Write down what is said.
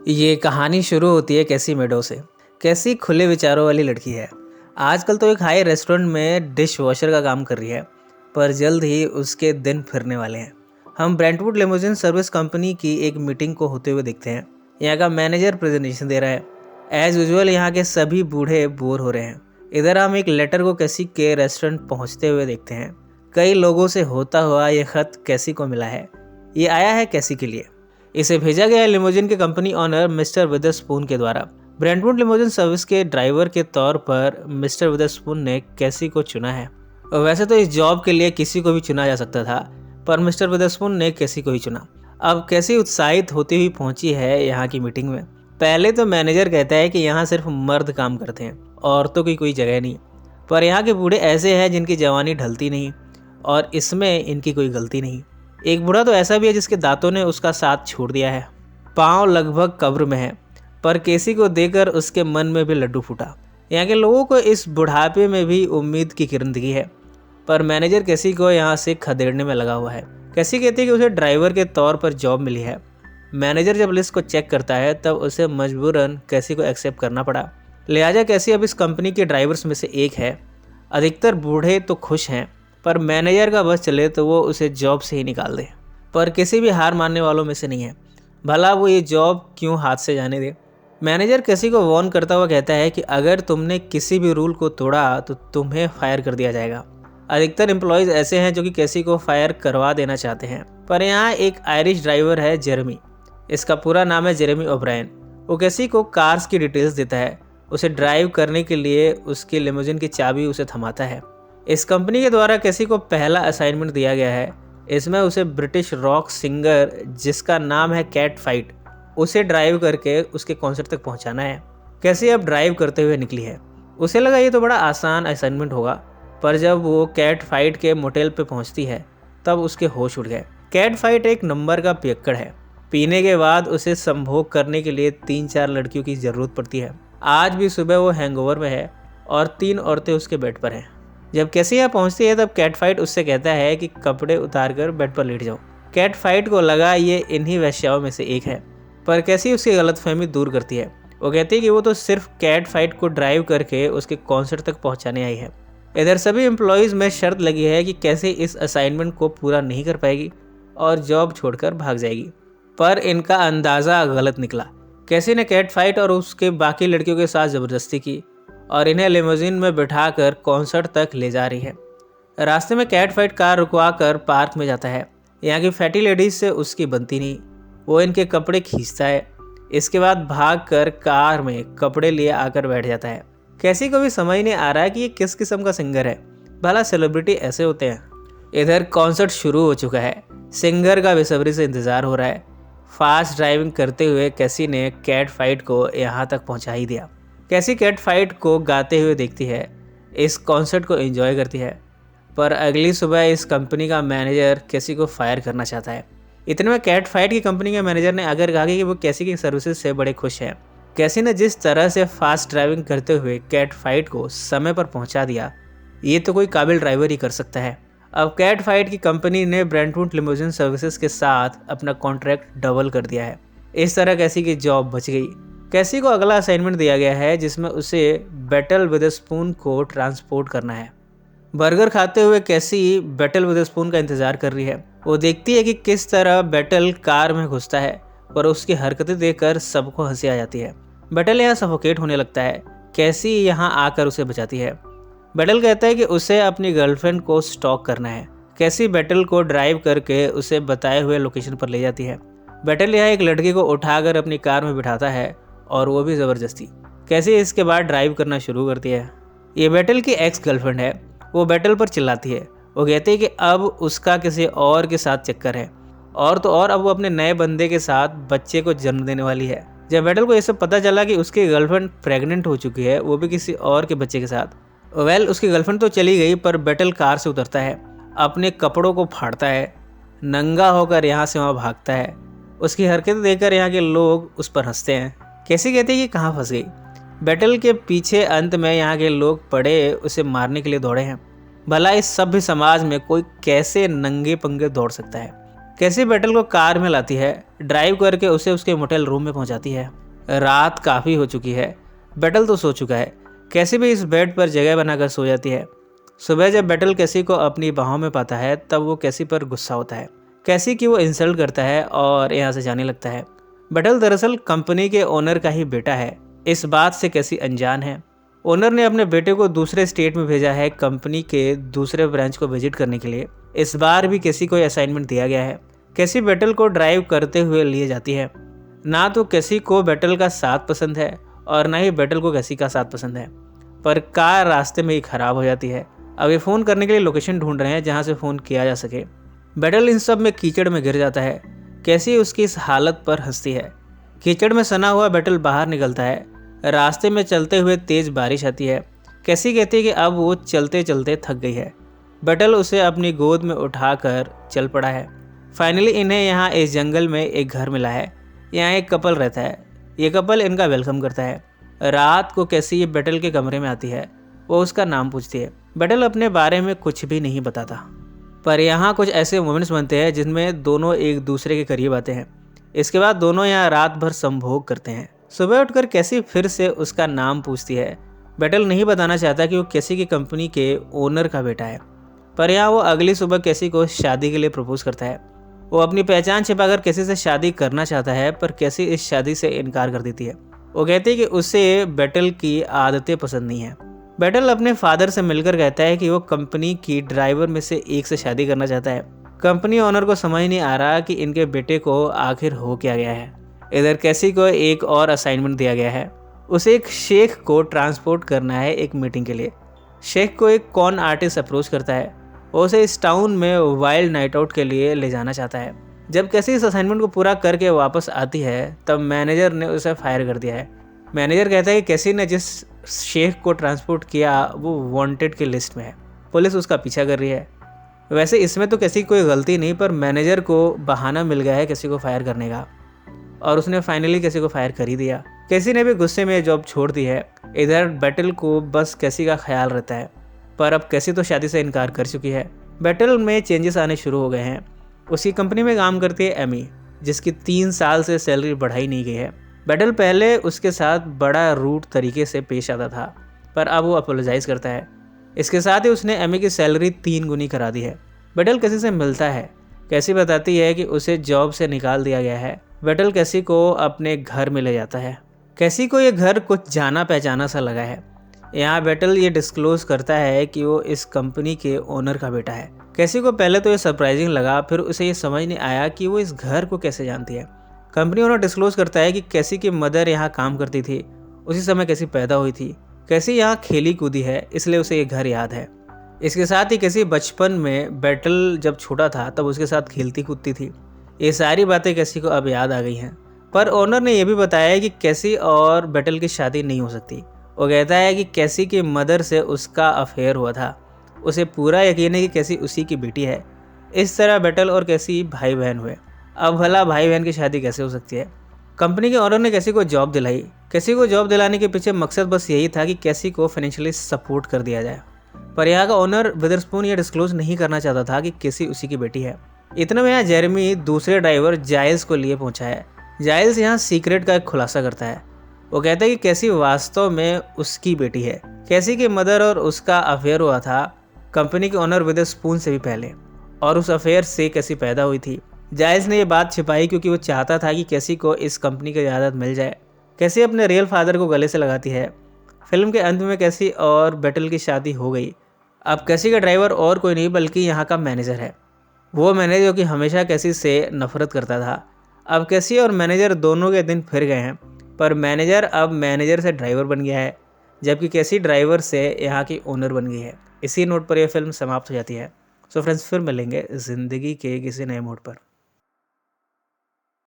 ये कहानी शुरू होती है कैसी मेडो से। कैसी खुले विचारों वाली लड़की है। आजकल तो एक हाई रेस्टोरेंट में डिश वॉशर का काम कर रही है, पर जल्द ही उसके दिन फिरने वाले हैं। हम ब्रेंटवुड लिमोजिन सर्विस कंपनी की एक मीटिंग को होते हुए देखते हैं। यहाँ का मैनेजर प्रेजेंटेशन दे रहा है। एज यूजुअल यहाँ के सभी बूढ़े बोर हो रहे हैं। इधर हम एक लेटर को कैसी के रेस्टोरेंट पहुँचते हुए देखते हैं। कई लोगों से होता हुआ ये खत कैसी को मिला है। ये आया है कैसी के लिए। इसे भेजा गया है लिमोजिन के कंपनी ऑनर मिस्टर विदरस्पून के द्वारा। ब्रेंटवुड लिमोजिन सर्विस के ड्राइवर के तौर पर मिस्टर विदरस्पून ने कैसी को चुना है। वैसे तो इस जॉब के लिए किसी को भी चुना जा सकता था, पर मिस्टर विदरस्पून ने कैसी को ही चुना। अब कैसी उत्साहित होती हुई पहुंची है यहाँ की मीटिंग में। पहले तो मैनेजर कहता है कि यहाँ सिर्फ मर्द काम करते हैं, औरतों की कोई जगह नहीं। पर यहाँ के बूढ़े ऐसे हैं जिनकी जवानी ढलती नहीं, और इसमें इनकी कोई गलती नहीं। एक बूढ़ा तो ऐसा भी है जिसके दांतों ने उसका साथ छोड़ दिया है। पाँव लगभग कब्र में है, पर केसी को देखकर उसके मन में भी लड्डू फूटा। यहाँ के लोगों को इस बुढ़ापे में भी उम्मीद की किरण दिखी है, पर मैनेजर केसी को यहाँ से खदेड़ने में लगा हुआ है। केसी कहती है कि उसे ड्राइवर के तौर पर जॉब मिली है। मैनेजर जब लिस्ट को चेक करता है तब उसे मजबूरन केसी को एक्सेप्ट करना पड़ा। लिहाजा केसी अब इस कंपनी के ड्राइवर्स में से एक है। अधिकतर बूढ़े तो खुश हैं, पर मैनेजर का बस चले तो वो उसे जॉब से ही निकाल दे। पर किसी भी हार मानने वालों में से नहीं है। भला वो ये जॉब क्यों हाथ से जाने दे। मैनेजर किसी को वार्न करता हुआ कहता है कि अगर तुमने किसी भी रूल को तोड़ा तो तुम्हें फायर कर दिया जाएगा। अधिकतर एम्प्लॉयज़ ऐसे हैं जो कि किसी को फायर करवा देना चाहते हैं। पर यहाँ एक आयरिश ड्राइवर है, जेरेमी। इसका पूरा नाम है जेरेमी ओब्रायन। वो किसी को कार्स की डिटेल्स देता है। उसे ड्राइव करने के लिए उसकी लिमोजिन की चाबी उसे थमाता है। इस कंपनी के द्वारा किसी को पहला असाइनमेंट दिया गया है। इसमें उसे ब्रिटिश रॉक सिंगर जिसका नाम है कैट फाइट, उसे ड्राइव करके उसके कॉन्सर्ट तक पहुंचाना है। कैसी अब ड्राइव करते हुए निकली है। उसे लगा ये तो बड़ा आसान असाइनमेंट होगा, पर जब वो कैट फाइट के मोटेल पे पहुंचती है तब उसके होश उड़ गए। कैट फाइट एक नंबर का पियक्कड़ है। पीने के बाद उसे संभोग करने के लिए 3-4 लड़कियों की ज़रूरत पड़ती है। आज भी सुबह वो हैंगओवर में है और 3 औरतें उसके बेड पर हैं। जब कैसी यहाँ पहुँचती है तब कैट फाइट उससे कहता है कि कपड़े उतारकर बेड पर लेट जाओ। कैट फाइट को लगा ये इन्हीं वेश्याओं में से एक है, पर कैसी उसकी गलतफहमी दूर करती है। वो कहती है कि वो तो सिर्फ कैट फाइट को ड्राइव करके उसके कॉन्सर्ट तक पहुँचाने आई है। इधर सभी एम्प्लॉयज़ में शर्त लगी है कि कैसे इस असाइनमेंट को पूरा नहीं कर पाएगी और जॉब छोड़कर भाग जाएगी। पर इनका अंदाज़ा गलत निकला। कैसी ने कैट फाइट और उसके बाकी लड़कियों के साथ ज़बरदस्ती की और इन्हें लिमोजिन में बिठाकर कॉन्सर्ट तक ले जा रही है। रास्ते में कैट फाइट कार रुकवा कर पार्क में जाता है। यहाँ की फैटी लेडीज से उसकी बनती नहीं। वो इनके कपड़े खींचता है। इसके बाद भागकर कार में कपड़े लिए आकर बैठ जाता है। कैसी को भी समझ नहीं आ रहा है कि ये किस किस्म का सिंगर है। भला सेलिब्रिटी ऐसे होते हैं। इधर कॉन्सर्ट शुरू हो चुका है। सिंगर का बेसब्री से इंतज़ार हो रहा है। फास्ट ड्राइविंग करते हुए कैसी ने कैट फाइट को यहाँ तक पहुँचा ही दिया। कैसी कैट फाइट को गाते हुए देखती है, इस कॉन्सर्ट को एंजॉय करती है। पर अगली सुबह इस कंपनी का मैनेजर कैसी को फायर करना चाहता है। इतने में कैट फाइट की कंपनी के मैनेजर ने आकर कहा कि वो कैसी की सर्विसेज से बड़े खुश हैं। कैसी ने जिस तरह से फास्ट ड्राइविंग करते हुए कैट फाइट को समय पर पहुंचा दिया, ये तो कोई काबिल ड्राइवर ही कर सकता है। अब कैट फाइट की कंपनी ने ब्रेंटवुड लिमोजिन सर्विसेज के साथ अपना कॉन्ट्रैक्ट डबल कर दिया है। इस तरह कैसी की जॉब बच गई। कैसी को अगला असाइनमेंट दिया गया है जिसमें उसे बैटल विदरस्पून को ट्रांसपोर्ट करना है। बर्गर खाते हुए कैसी बैटल विदरस्पून का इंतज़ार कर रही है। वो देखती है कि किस तरह बैटल कार में घुसता है, पर उसकी हरकतें देखकर सबको हंसी आ जाती है। बैटल यहाँ सफोकेट होने लगता है। कैसी यहाँ आकर उसे बचाती है। बैटल कहता है कि उसे अपनी गर्लफ्रेंड को स्टॉक करना है। कैसी बैटल को ड्राइव करके उसे बताए हुए लोकेशन पर ले जाती है। बैटल यहाँ एक लड़की को उठाकर अपनी कार में बिठाता है, और वो भी ज़बरदस्ती। कैसी इसके बाद ड्राइव करना शुरू करती है। ये बैटल की एक्स गर्लफ्रेंड है। वो बैटल पर चिल्लाती है। वो कहती है कि अब उसका किसी और के साथ चक्कर है, और तो और अब वो अपने नए बंदे के साथ बच्चे को जन्म देने वाली है। जब बैटल को ये सब पता चला कि उसकी गर्लफ्रेंड प्रेग्नेंट हो चुकी है, वो भी किसी और के बच्चे के साथ। उसकी गर्लफ्रेंड तो चली गई, पर बैटल कार से उतरता है, अपने कपड़ों को फाड़ता है, नंगा होकर यहाँ से वहाँ भागता है। उसकी हरकतें देखकर यहाँ के लोग उस पर हंसते हैं। कैसी कहती है कि कहाँ फंस गई। बैटल के पीछे अंत में यहाँ के लोग पड़े उसे मारने के लिए दौड़े हैं। भला इस सभ्य समाज में कोई कैसे नंगे पंगे दौड़ सकता है। कैसी बैटल को कार में लाती है, ड्राइव करके उसे उसके मोटेल रूम में पहुंचाती है। रात काफ़ी हो चुकी है, बैटल तो सो चुका है। कैसी भी इस बेड पर जगह बनाकर सो जाती है। सुबह जब बैटल कैसी को अपनी बाहों में पाता है तब वो कैसी पर गुस्सा होता है, कैसी की वो इंसल्ट करता है और यहाँ से जाने लगता है। बैटल दरअसल कंपनी के ओनर का ही बेटा है, इस बात से कैसी अनजान है। ओनर ने अपने बेटे को दूसरे स्टेट में भेजा है कंपनी के दूसरे ब्रांच को विजिट करने के लिए। इस बार भी कैसी को असाइनमेंट दिया गया है। कैसी बैटल को ड्राइव करते हुए लिए जाती है। ना तो कैसी को बैटल का साथ पसंद है और ना ही बैटल को कैसी का साथ पसंद है, पर कार रास्ते में ही खराब हो जाती है। अब ये फ़ोन करने के लिए लोकेशन ढूंढ रहे हैं जहाँ से फ़ोन किया जा सके। बैटल इन सब में कीचड़ में गिर जाता है। कैसी उसकी इस हालत पर हंसती है। कीचड़ में सना हुआ बैटल बाहर निकलता है। रास्ते में चलते हुए तेज़ बारिश आती है। कैसी कहती है कि अब वो चलते चलते थक गई है। बैटल उसे अपनी गोद में उठाकर चल पड़ा है। फाइनली इन्हें यहाँ इस जंगल में एक घर मिला है। यहाँ एक कपल रहता है। ये कपल इनका वेलकम करता है। रात को कैसी ये बैटल के कमरे में आती है। वो उसका नाम पूछती है। बैटल अपने बारे में कुछ भी नहीं बताता, पर यहाँ कुछ ऐसे मोमेंट्स बनते हैं जिनमें दोनों एक दूसरे के करीब आते हैं। इसके बाद दोनों यहाँ रात भर संभोग करते हैं। सुबह उठकर कैसी फिर से उसका नाम पूछती है। बैटल नहीं बताना चाहता कि वो कैसी की कंपनी के ओनर का बेटा है, पर यहाँ वो अगली सुबह कैसी को शादी के लिए प्रपोज करता है। वो अपनी पहचान छिपाकर कैसी से शादी करना चाहता है, पर कैसी इस शादी से इनकार कर देती है। वो कहती है कि उसे बैटल की आदतें पसंद नहीं है। बैटल अपने फादर से मिलकर कहता है कि वो कंपनी की ड्राइवर में से एक से शादी करना चाहता है। कंपनी ओनर को समझ नहीं आ रहा कि इनके बेटे को आखिर हो क्या गया है। इधर कैसी को एक और असाइनमेंट दिया गया है। उसे एक शेख को ट्रांसपोर्ट करना है एक मीटिंग के लिए। शेख को एक कॉन आर्टिस्ट अप्रोच करता है। वो उसे इस टाउन में वाइल्ड नाइट आउट के लिए ले जाना चाहता है। जब कैसी इस असाइनमेंट को पूरा करके वापस आती है तब मैनेजर ने उसे फायर कर दिया है। मैनेजर कहता है कि कैसी ने जिस शेख को ट्रांसपोर्ट किया वो वांटेड की लिस्ट में है। पुलिस उसका पीछा कर रही है। वैसे इसमें तो कैसी कोई गलती नहीं, पर मैनेजर को बहाना मिल गया है कैसी को फायर करने का, और उसने फाइनली कैसी को फायर कर ही दिया। कैसी ने भी गुस्से में जॉब छोड़ दी है। इधर बैटल को बस कैसी का ख्याल रहता है, पर अब कैसी तो शादी से इनकार कर चुकी है। बैटल में चेंजेस आने शुरू हो गए हैं। उसकी कंपनी में काम करती है एमी, जिसकी 3 साल से सैलरी बढ़ाई नहीं गई है। बैटल पहले उसके साथ बड़ा रूट तरीके से पेश आता था, पर अब वो अपोलोजाइज़ करता है। इसके साथ ही उसने एमी की सैलरी 3 गुनी करा दी है। बैटल कैसी से मिलता है। कैसी बताती है कि उसे जॉब से निकाल दिया गया है। बैटल कैसी को अपने घर में ले जाता है। कैसी को ये घर कुछ जाना पहचाना सा लगा है। यहाँ बैटल ये डिस्क्लोज करता है कि वो इस कंपनी के ओनर का बेटा है। कैसी को पहले तो ये सरप्राइजिंग लगा, फिर उसे ये समझ नहीं आया कि वो इस घर को कैसे जानती है। कंपनी ओनर डिस्क्लोज करता है कि कैसी की मदर यहाँ काम करती थी, उसी समय कैसी पैदा हुई थी। कैसी यहाँ खेली कूदी है, इसलिए उसे ये घर याद है। इसके साथ ही कैसी बचपन में बैटल जब छोटा था तब उसके साथ खेलती कूदती थी। ये सारी बातें कैसी को अब याद आ गई हैं। पर ओनर ने यह भी बताया कि कैसी और बैटल की शादी नहीं हो सकती। वो कहता है कि कैसी की मदर से उसका अफेयर हुआ था। उसे पूरा यकीन है कि कैसी उसी की बेटी है। इस तरह बैटल और कैसी भाई बहन हुए। अब भला भाई बहन की शादी कैसे हो सकती है। कंपनी के ओनर ने कैसी को जॉब दिलाई। कैसी को जॉब दिलाने के पीछे मकसद बस यही था कि कैसी को फाइनेंशियली सपोर्ट कर दिया जाए, पर यहाँ का ओनर विदरस्पून यह डिस्क्लोज नहीं करना चाहता था कि कैसी उसी की बेटी है। इतना में यहाँ जेरेमी दूसरे ड्राइवर जाइल्स को लिए पहुंचा है। जाइल्स यहाँ सीक्रेट का एक खुलासा करता है। वो कहता है कि कैसी वास्तव में उसकी बेटी है। कैसी की मदर और उसका अफेयर हुआ था कंपनी के ओनर विदरस्पून से भी पहले, और उस अफेयर से कैसी पैदा हुई थी। जाइल्स ने यह बात छिपाई क्योंकि वो चाहता था कि कैसी को इस कंपनी की इजाज़त मिल जाए। कैसी अपने रियल फादर को गले से लगाती है। फिल्म के अंत में कैसी और बैटल की शादी हो गई। अब कैसी का ड्राइवर और कोई नहीं बल्कि यहाँ का मैनेजर है। वो मैनेजर जो कि हमेशा कैसी से नफरत करता था। अब कैसी और मैनेजर दोनों के दिन फिर गए हैं, पर मैनेजर अब मैनेजर से ड्राइवर बन गया है, जबकि कैसी ड्राइवर से यहाँ की ओनर बन गई है। इसी नोट पर यह फिल्म समाप्त हो जाती है। सो फ्रेंड्स, फिर मिलेंगे ज़िंदगी के किसी नए मोड़ पर।